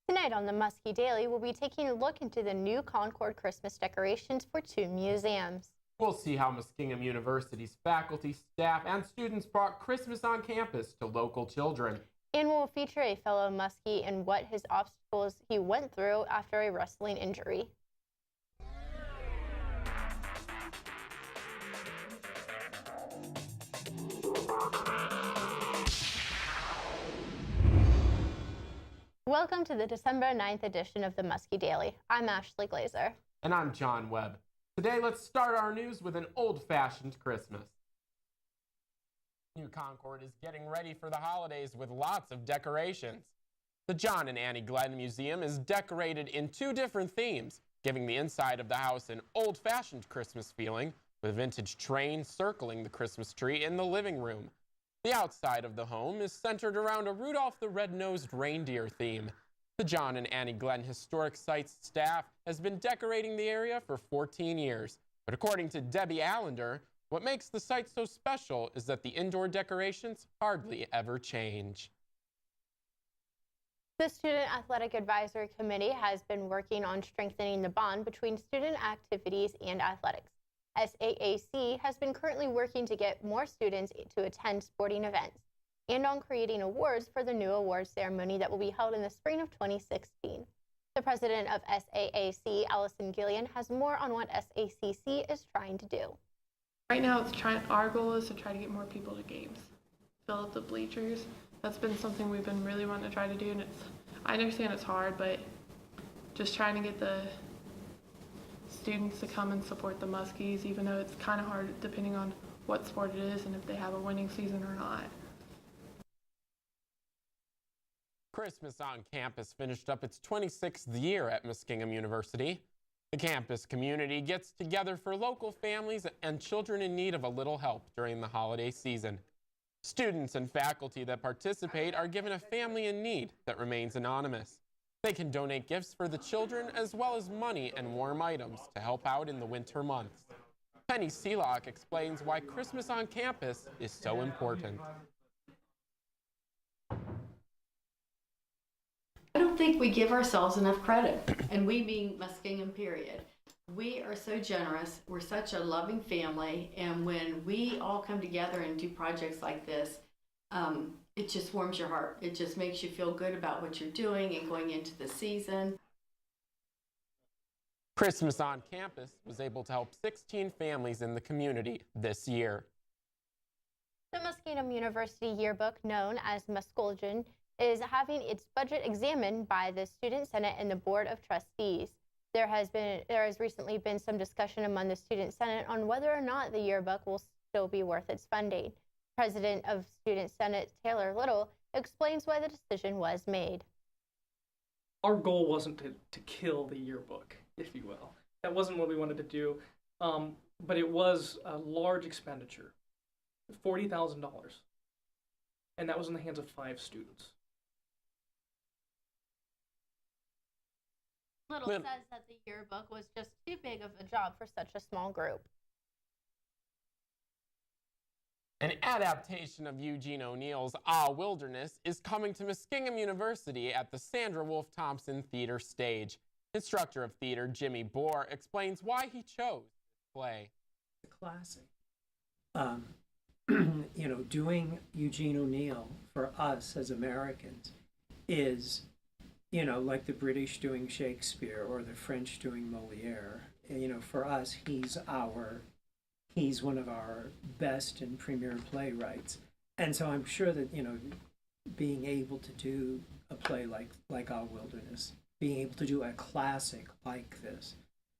Tonight on the Muskie Daily, we'll be taking a look into the new Concord Christmas decorations for 2 museums. We'll see how Muskingum University's faculty, staff, and students brought Christmas on campus to local children. And we'll feature a fellow Muskie and what his obstacles he went through after a wrestling injury. Welcome to the December 9th edition of the Muskie Daily. I'm Ashley Glazer. And I'm John Webb. Today, let's start our news with an old-fashioned Christmas. New Concord is getting ready for the holidays with lots of decorations. The John and Annie Glenn Museum is decorated in 2 different themes, giving the inside of the house an old-fashioned Christmas feeling, with vintage trains circling the Christmas tree in the living room. The outside of the home is centered around a Rudolph the Red-Nosed Reindeer theme. The John and Annie Glenn Historic Sites staff has been decorating the area for 14 years. But according to Debbie Allender, what makes the site so special is that the indoor decorations hardly ever change. The Student Athletic Advisory Committee has been working on strengthening the bond between student activities and athletics. SAAC has been currently working to get more students to attend sporting events and on creating awards for the new awards ceremony that will be held in the spring of 2016. The president of SAAC, Allison Gillian, has more on what SACC is trying to do. Right now, our goal is to try to get more people to games, fill up the bleachers. That's been something we've been really wanting to try to do, and I understand it's hard, but just trying to get the students to come and support the Muskies, even though it's kind of hard depending on what sport it is and if they have a winning season or not. Christmas on campus finished up its 26th year at Muskingum University. The campus community gets together for local families and children in need of a little help during the holiday season. Students and faculty that participate are given a family in need that remains anonymous. They can donate gifts for the children as well as money and warm items to help out in the winter months. Penny Seelock explains why Christmas on campus is so important. I don't think we give ourselves enough credit, and we being Muskingum, period. We are so generous, we're such a loving family, and when we all come together and do projects like this, it just warms your heart. It just makes you feel good about what you're doing and going into the season. Christmas on campus was able to help 16 families in the community this year. The Muskingum University yearbook, known as Muskingum, is having its budget examined by the Student Senate and the Board of Trustees. There has recently been some discussion among the Student Senate on whether or not the yearbook will still be worth its funding. President of Student Senate Taylor Little explains why the decision was made. Our goal wasn't to kill the yearbook, if you will. That wasn't what we wanted to do, but it was a large expenditure, $40,000, and that was in the hands of 5 students. Little says that the yearbook was just too big of a job for such a small group. An adaptation of Eugene O'Neill's Ah Wilderness is coming to Muskingum University at the Sandra Wolf Thompson Theater stage. Instructor of theater Jimmy Bohr explains why he chose this play. The classic. Doing Eugene O'Neill for us as Americans is, like the British doing Shakespeare or the French doing Moliere. For us, he's one of our best and premier playwrights. And so I'm sure that, being able to do a play like Our Wilderness, being able to do a classic like this,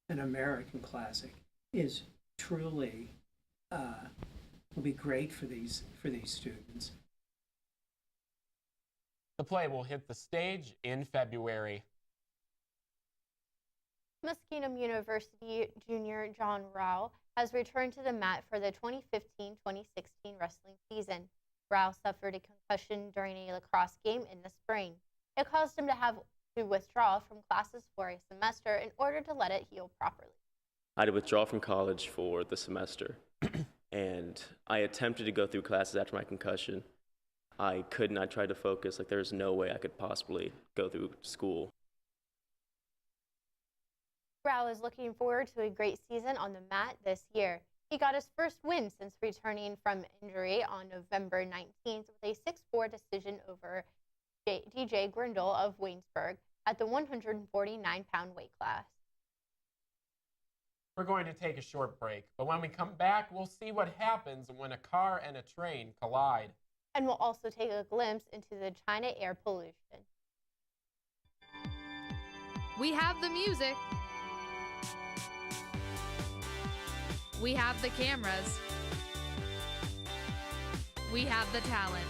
an American classic, is truly will be great for these students. The play will hit the stage in February. Muskingum University junior John Rao has returned to the mat for the 2015-2016 wrestling season. Rao suffered a concussion during a lacrosse game in the spring. It caused him to have to withdraw from classes for a semester in order to let it heal properly. I had to withdraw from college for the semester, and I attempted to go through classes after my concussion. I could not try to focus. Like, there's no way I could possibly go through school. Rao is looking forward to a great season on the mat this year. He got his first win since returning from injury on November 19th with a 6-4 decision over DJ Grindle of Waynesburg at the 149-pound weight class. We're going to take a short break, but when we come back, we'll see what happens when a car and a train collide. And we'll also take a glimpse into the China air pollution. We have the music. We have the cameras. We have the talent.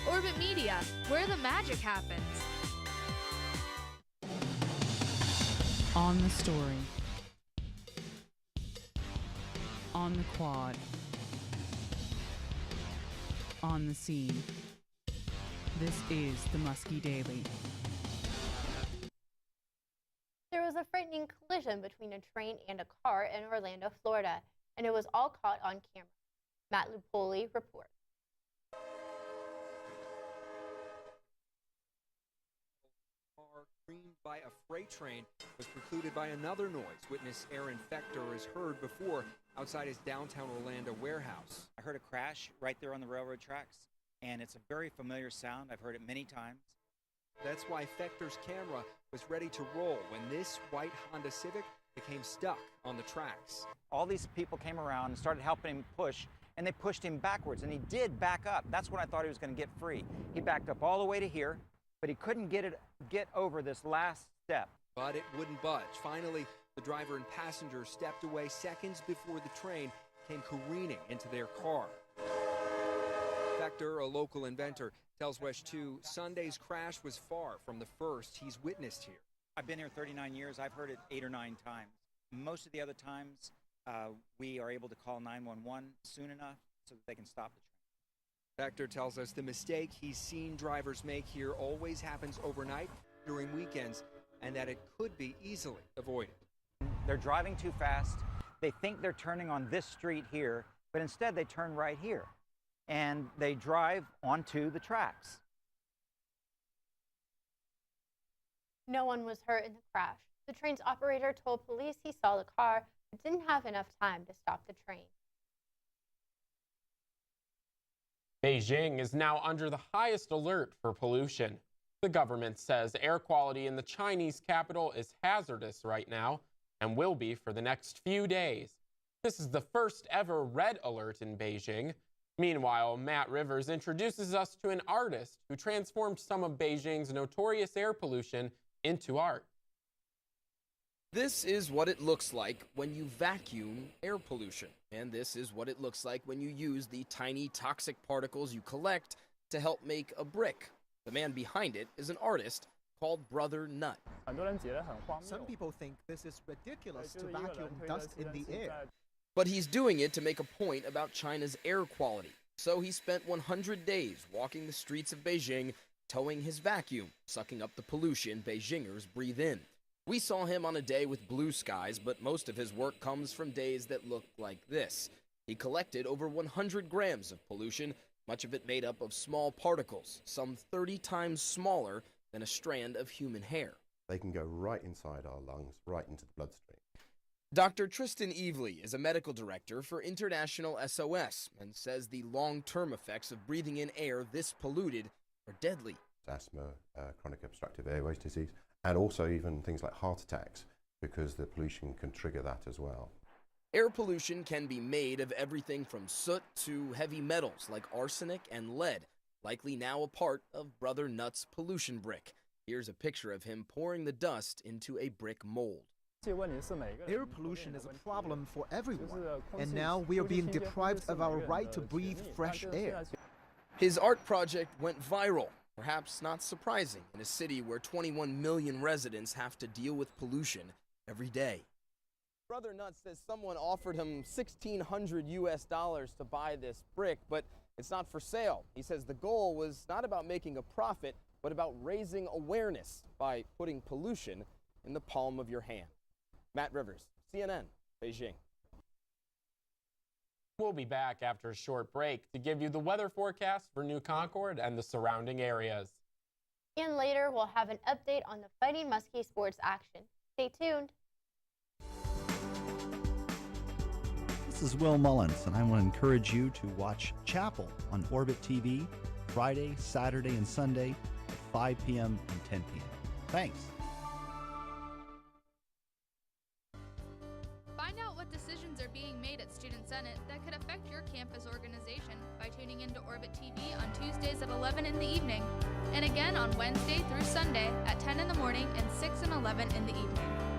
Orbit Media, where the magic happens. On the story. On the quad. On the scene. This is the Muskie Daily. There was a frightening collision between a train and a car in Orlando, Florida, and it was all caught on camera. Matt Lupoli reports. Creamed by a freight train was precluded by another noise. Witness Aaron Fector has heard before outside his downtown Orlando warehouse. I heard a crash right there on the railroad tracks, and it's a very familiar sound. I've heard it many times. That's why Fector's camera was ready to roll when this white Honda Civic became stuck on the tracks. All these people came around and started helping him push, and they pushed him backwards, and he did back up. That's when I thought he was going to get free. He backed up all the way to here, but he couldn't get over this last step. But it wouldn't budge. Finally, the driver and passenger stepped away seconds before the train came careening into their car. Fector, a local inventor, tells WESH 2 Sunday's crash was far from the first he's witnessed here. I've been here 39 years. I've heard it 8 or 9 times. Most of the other times, we are able to call 911 soon enough so that they can stop the train. Fector tells us the mistake he's seen drivers make here always happens overnight, during weekends, and that it could be easily avoided. They're driving too fast. They think they're turning on this street here, but instead they turn right here, and they drive onto the tracks. No one was hurt in the crash. The train's operator told police he saw the car but didn't have enough time to stop the train. Beijing is now under the highest alert for pollution. The government says air quality in the Chinese capital is hazardous right now and will be for the next few days. This is the first ever red alert in Beijing. Meanwhile, Matt Rivers introduces us to an artist who transformed some of Beijing's notorious air pollution into art. This is what it looks like when you vacuum air pollution. And this is what it looks like when you use the tiny toxic particles you collect to help make a brick. The man behind it is an artist called Brother Nut. Some people think this is ridiculous to vacuum dust in the air. But he's doing it to make a point about China's air quality. So he spent 100 days walking the streets of Beijing, towing his vacuum, sucking up the pollution Beijingers breathe in. We saw him on a day with blue skies, but most of his work comes from days that look like this. He collected over 100 grams of pollution, much of it made up of small particles, some 30 times smaller than a strand of human hair. They can go right inside our lungs, right into the bloodstream. Dr. Tristan Evely is a medical director for International SOS and says the long-term effects of breathing in air this polluted are deadly. Asthma, chronic obstructive airways disease, and also even things like heart attacks, because the pollution can trigger that as well. Air pollution can be made of everything from soot to heavy metals like arsenic and lead, likely now a part of Brother Nut's pollution brick. Here's a picture of him pouring the dust into a brick mold. Air pollution is a problem for everyone, and now we are being deprived of our right to breathe fresh air. His art project went viral, perhaps not surprising, in a city where 21 million residents have to deal with pollution every day. Brother Nut says someone offered him $1,600 to buy this brick, but it's not for sale. He says the goal was not about making a profit, but about raising awareness by putting pollution in the palm of your hand. Matt Rivers, CNN, Beijing. We'll be back after a short break to give you the weather forecast for New Concord and the surrounding areas. And later, we'll have an update on the Fighting Muskie sports action. Stay tuned. This is Will Mullins, and I want to encourage you to watch Chapel on Orbit TV Friday, Saturday, and Sunday at 5 p.m. and 10 p.m. Thanks. Find out what decisions are being made at Student Senate that could affect your campus organization by tuning into Orbit TV on Tuesdays at 11 in the evening, and again on Wednesday through Sunday at 10 in the morning and 6 and 11 in the evening.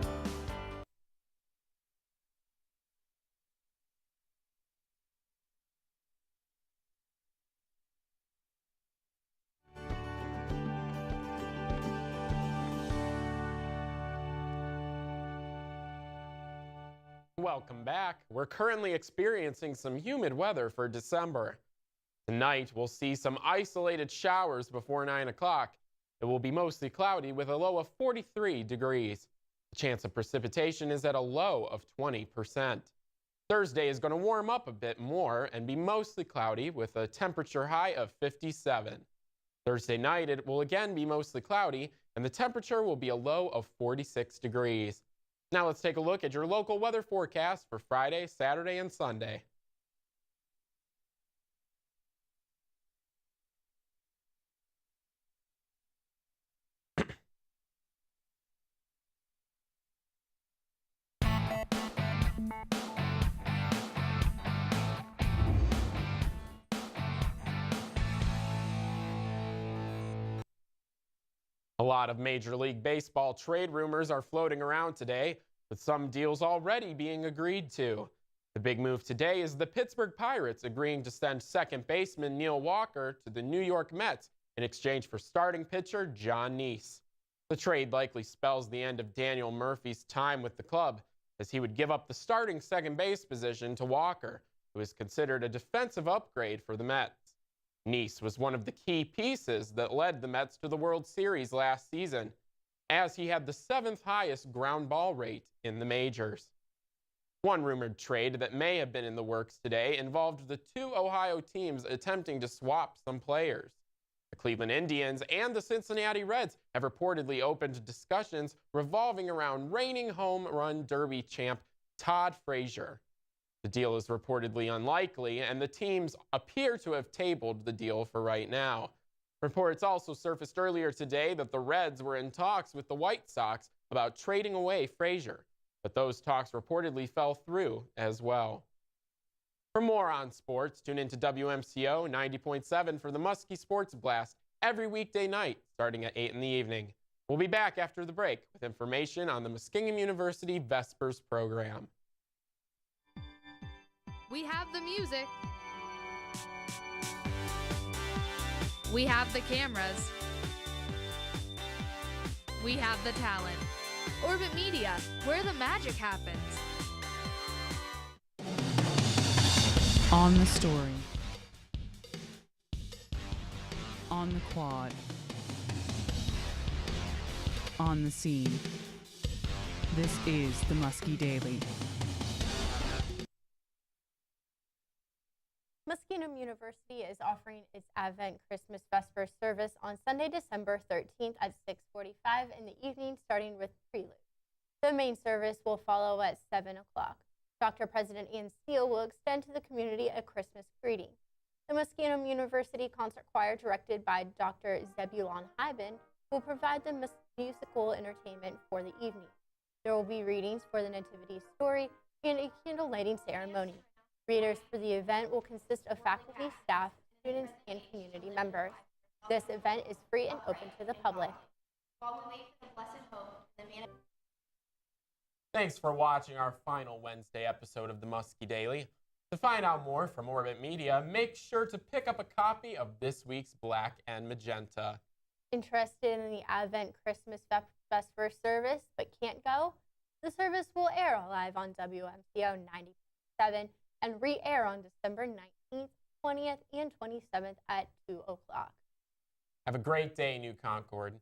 Welcome back. We're currently experiencing some humid weather for December. Tonight, we'll see some isolated showers before 9 o'clock. It will be mostly cloudy with a low of 43 degrees. The chance of precipitation is at a low of 20%. Thursday is going to warm up a bit more and be mostly cloudy with a temperature high of 57. Thursday night, it will again be mostly cloudy and the temperature will be a low of 46 degrees. Now let's take a look at your local weather forecast for Friday, Saturday, and Sunday. A lot of Major League Baseball trade rumors are floating around today, with some deals already being agreed to. The big move today is the Pittsburgh Pirates agreeing to send second baseman Neil Walker to the New York Mets in exchange for starting pitcher John Neese. The trade likely spells the end of Daniel Murphy's time with the club, as he would give up the starting second base position to Walker, who is considered a defensive upgrade for the Mets. Neese was one of the key pieces that led the Mets to the World Series last season, as he had the 7th highest ground ball rate in the majors. One rumored trade that may have been in the works today involved the two Ohio teams attempting to swap some players. The Cleveland Indians and the Cincinnati Reds have reportedly opened discussions revolving around reigning home run derby champ Todd Frazier. The deal is reportedly unlikely, and the teams appear to have tabled the deal for right now. Reports also surfaced earlier today that the Reds were in talks with the White Sox about trading away Frazier, but those talks reportedly fell through as well. For more on sports, tune into WMCO 90.7 for the Muskie Sports Blast every weekday night starting at 8 in the evening. We'll be back after the break with information on the Muskingum University Vespers program. We have the music. We have the cameras. We have the talent. Orbit Media, where the magic happens. On the story. On the quad. On the scene. This is the Muskie Daily. Muskingum University is offering its Advent Christmas Vesper service on Sunday, December 13th at 6:45 in the evening, starting with prelude. The main service will follow at 7 o'clock. Dr. President Ann Steele will extend to the community a Christmas greeting. The Muskingum University Concert Choir, directed by Dr. Zebulon Hyben, will provide the musical entertainment for the evening. There will be readings for the Nativity story and a candle lighting ceremony. Readers for the event will consist of faculty, staff, students, and community members. This event is free and open to the public. While we wait for the blessed hope, Thanks for watching our final Wednesday episode of the Muskie Daily. To find out more from Orbit Media, make sure to pick up a copy of this week's Black and Magenta. Interested in the Advent Christmas Vesper service but can't go? The service will air live on WMCO 90.7 and re-air on December 19th, 20th, and 27th at 2 o'clock. Have a great day, New Concord.